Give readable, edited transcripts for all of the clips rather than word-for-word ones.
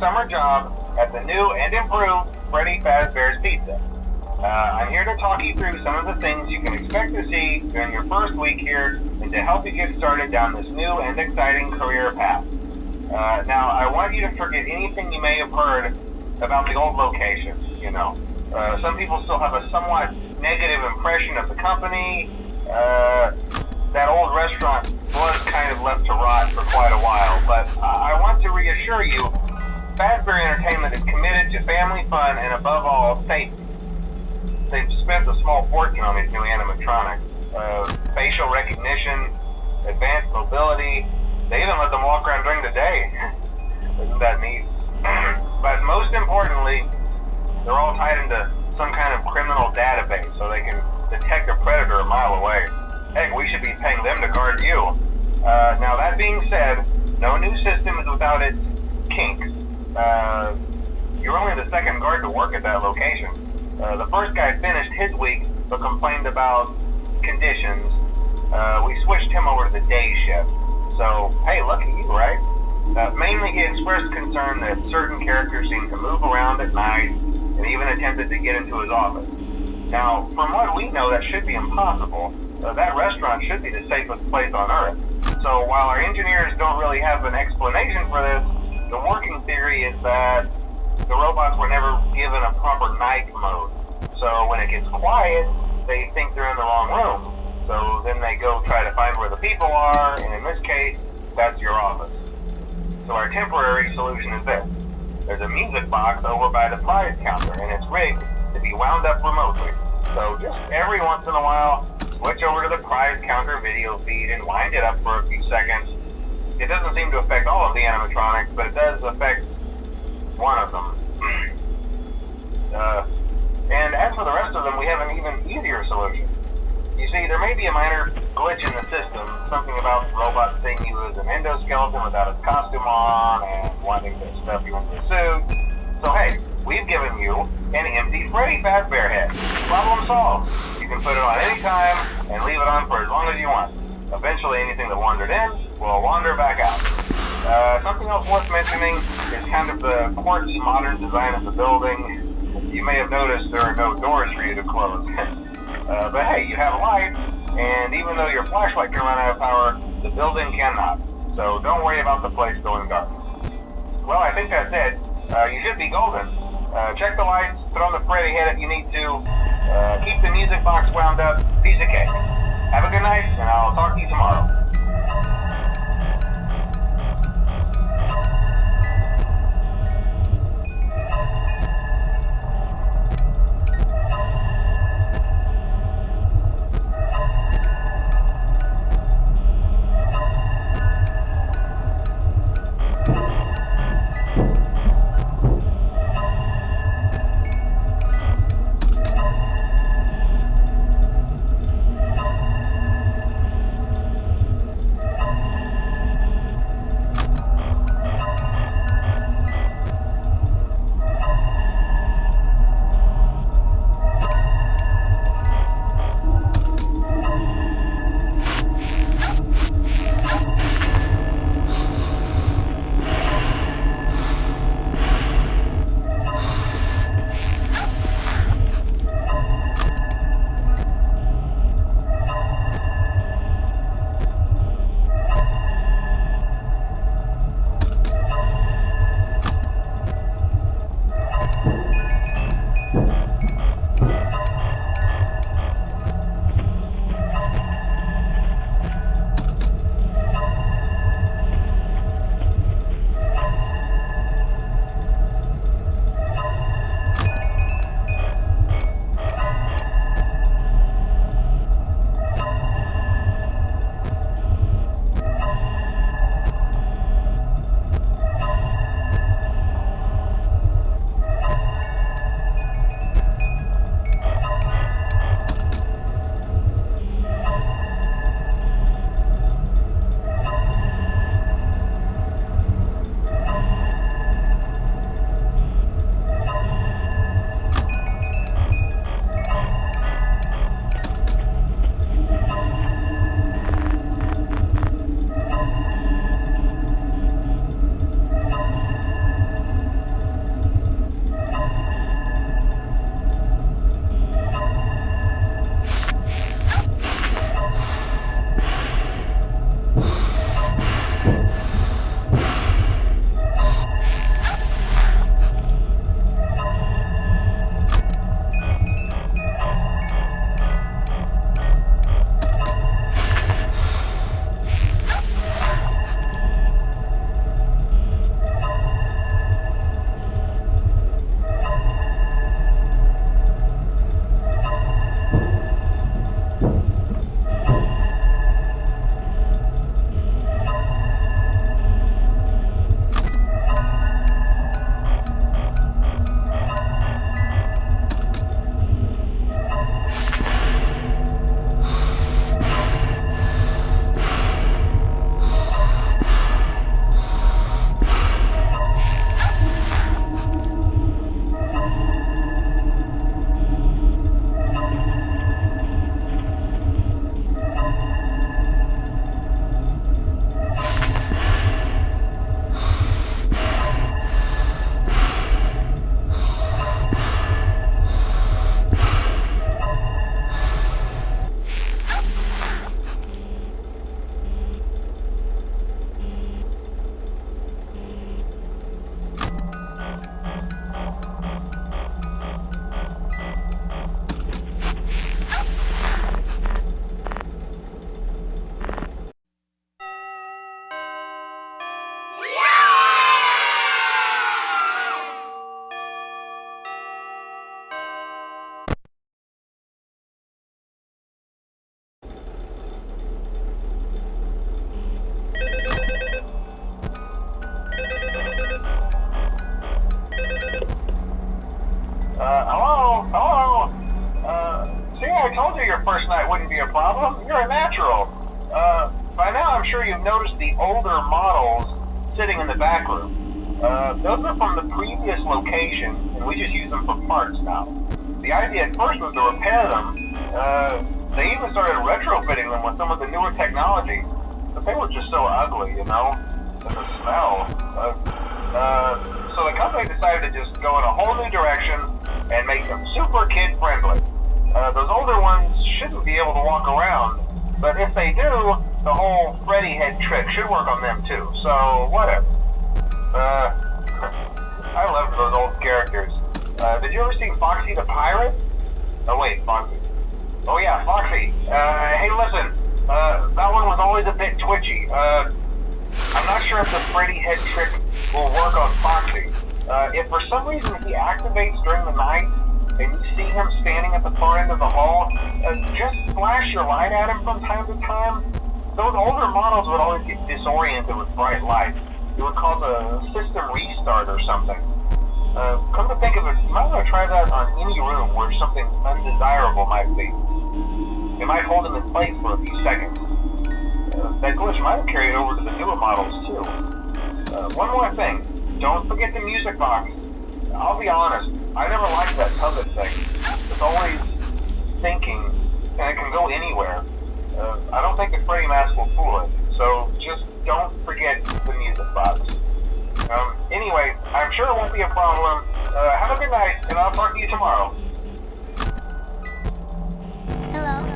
summer job at the new and improved Freddy Fazbear's Pizza. I'm here to talk you through some of the things you can expect to see during your first week here and to help you get started down this new and exciting career path. Now, I want you to forget anything you may have heard about the old location. Some people still have a somewhat negative impression of the company. That old restaurant was kind of left to rot for quite a while, but I want to reassure you, Fazbear Entertainment is committed to family fun and above all, safety. They've spent a small fortune on these new animatronics. Facial recognition, advanced mobility, they even let them walk around during the day. Isn't that neat? But most importantly, they're all tied into some kind of criminal database so they can detect a predator a mile away. Heck, we should be paying them to guard you. Now that being said, no new system is without its kinks. You're only the second guard to work at that location. The first guy finished his week but complained about conditions. We switched him over to the day shift. So, hey, lucky you, right? Mainly he expressed concern that certain characters seemed to move around at night and even attempted to get into his office. Now, from what we know, that should be impossible. That restaurant should be the safest place on Earth. So while our engineers don't really have an explanation for this, the working theory is that the robots were never given a proper night mode. So when it gets quiet, they think they're in the wrong room. So then they go try to find where the people are, and in this case, that's your office. So our temporary solution is this. There's a music box over by the prize counter, and it's rigged to be wound up remotely. So just every once in a while, switch over to the prize counter video feed and wind it up for a few seconds. It doesn't seem to affect all of the animatronics, but it does affect one of them. And as for the rest of them, we have an even easier solution. You see, there may be a minor glitch in the system, something about the robot seeing you as an endoskeleton without his costume on and wanting to stuff you into a suit. So hey, we've given you an empty Freddy Fazbear head. Problem solved. You can put it on any time and leave it on for as long as you want. Eventually anything that wandered in will wander back out. Something else worth mentioning is kind of the quirky modern design of the building. You may have noticed there are no doors for you to close. But hey, you have lights, and even though your flashlight can run out of power, the building cannot. So don't worry about the place going dark. Well, I think that's it. You should be golden. Check the lights, put on the Freddy head if you need to. Keep the music box wound up. Piece of cake. Have a good night, and I'll talk to you tomorrow. Hello? Hello? See, I told you your first night wouldn't be a problem. You're a natural. By now I'm sure you've noticed the older models sitting in the back room. Those are from the previous location, and we just use them for parts now. The idea at first was to repair them. They even started retrofitting them with some of the newer technology, but they were just so ugly, you know? And the smell. So the company decided to just go in a whole new direction and make them super kid-friendly. Those older ones shouldn't be able to walk around, but if they do, the whole Freddy head trick should work on them too, so whatever. I loved those old characters. Did you ever see Foxy the Pirate? Oh wait, Foxy. Oh yeah, Foxy. Hey listen, that one was always a bit twitchy. I'm not sure if the Freddy head trick will work on Foxy. If for some reason he activates during the night, and you see him standing at the far end of the hall, just flash your light at him from time to time. Those older models would always get disoriented with bright lights. It would cause a system restart or something. Come to think of it, you might want to try that on any room where something undesirable might be. It might hold him in place for a few seconds. That glitch might have carried over to the newer models too. One more thing, don't forget the music box. I'll be honest, I never liked that puppet thing. It's always thinking, and it can go anywhere. I don't think the Freddy mask will fool it, so just don't forget the music box. Anyway, I'm sure it won't be a problem. Have a good night, and I'll talk to you tomorrow. Hello?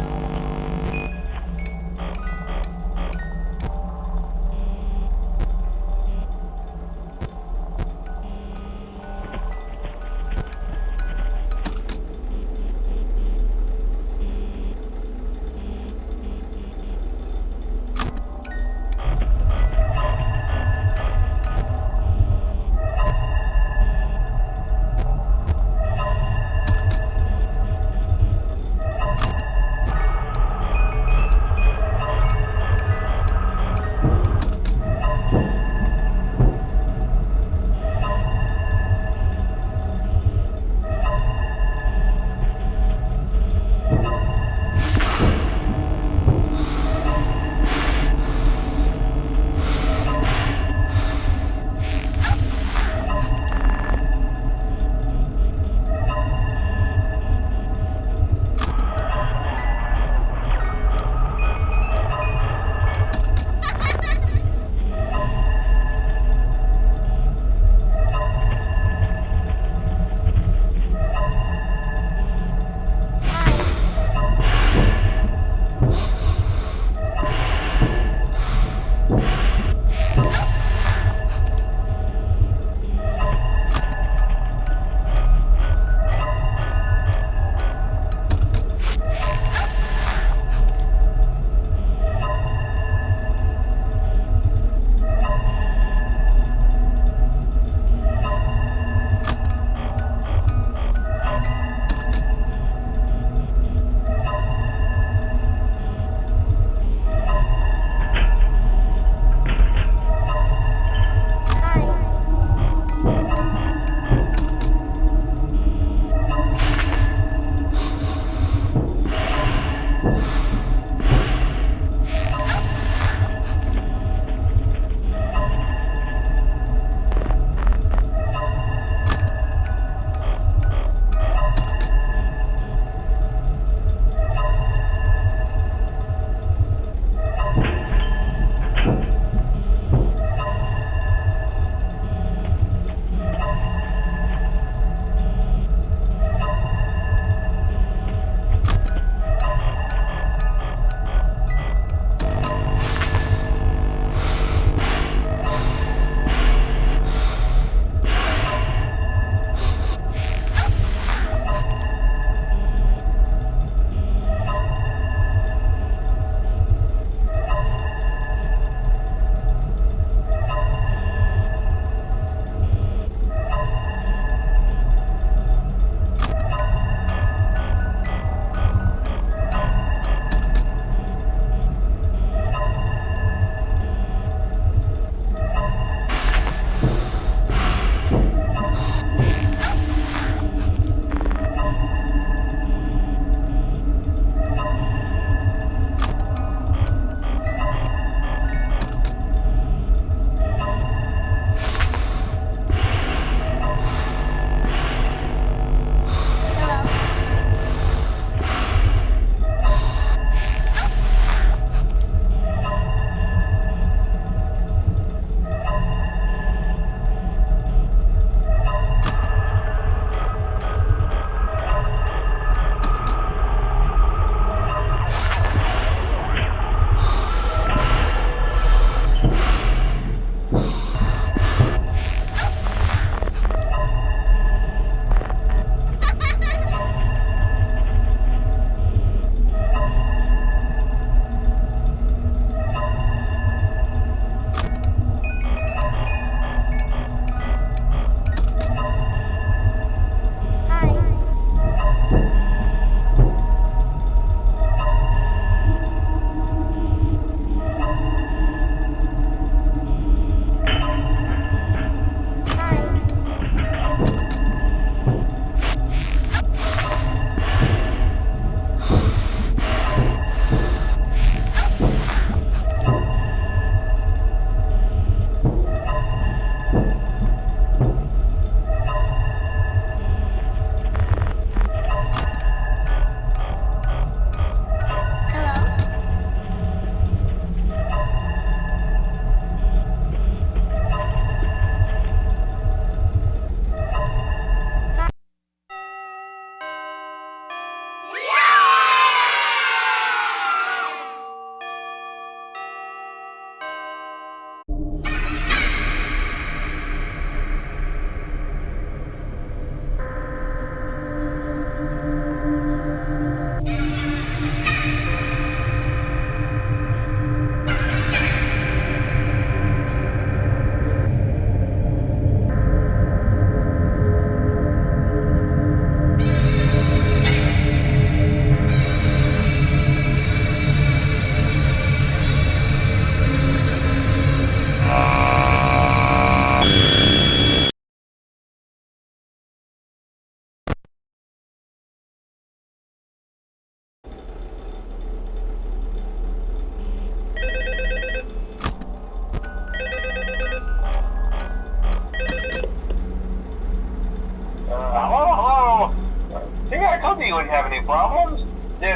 you wouldn't have any problems. Did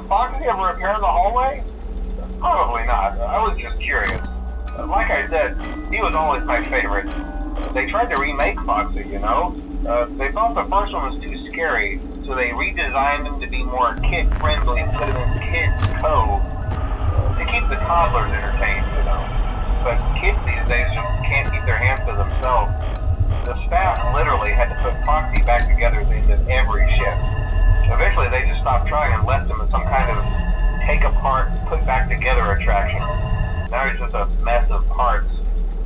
Foxy ever appear in the hallway? Probably not. I was just curious. Like I said, he was always my favorite. They tried to remake Foxy, you know? They thought the first one was too scary, so they redesigned him to be more kid-friendly and put him in Kids Cove to keep the toddlers entertained, you know? But kids these days just can't keep their hands to themselves. The staff literally had to put Foxy back together at the end of every shift. Eventually they just stopped trying and left him as some kind of take apart, put back together attraction. Now he's just a mess of parts.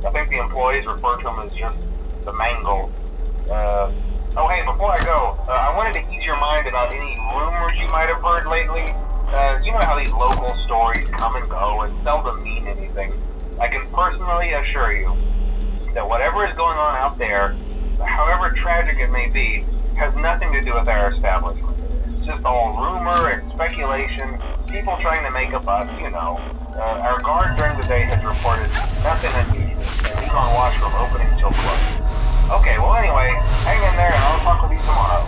I think the employees refer to him as just the mangle. Oh hey, before I go, I wanted to ease your mind about any rumors you might have heard lately. You know how these local stories come and go and seldom mean anything. I can personally assure you that whatever is going on out there, however tragic it may be, has nothing to do with our establishment. It's just all rumor and speculation, people trying to make a buck, you know. Our guard during the day has reported nothing unusual, and he's on watch from opening till close. Okay, well anyway, hang in there and I'll talk with you tomorrow.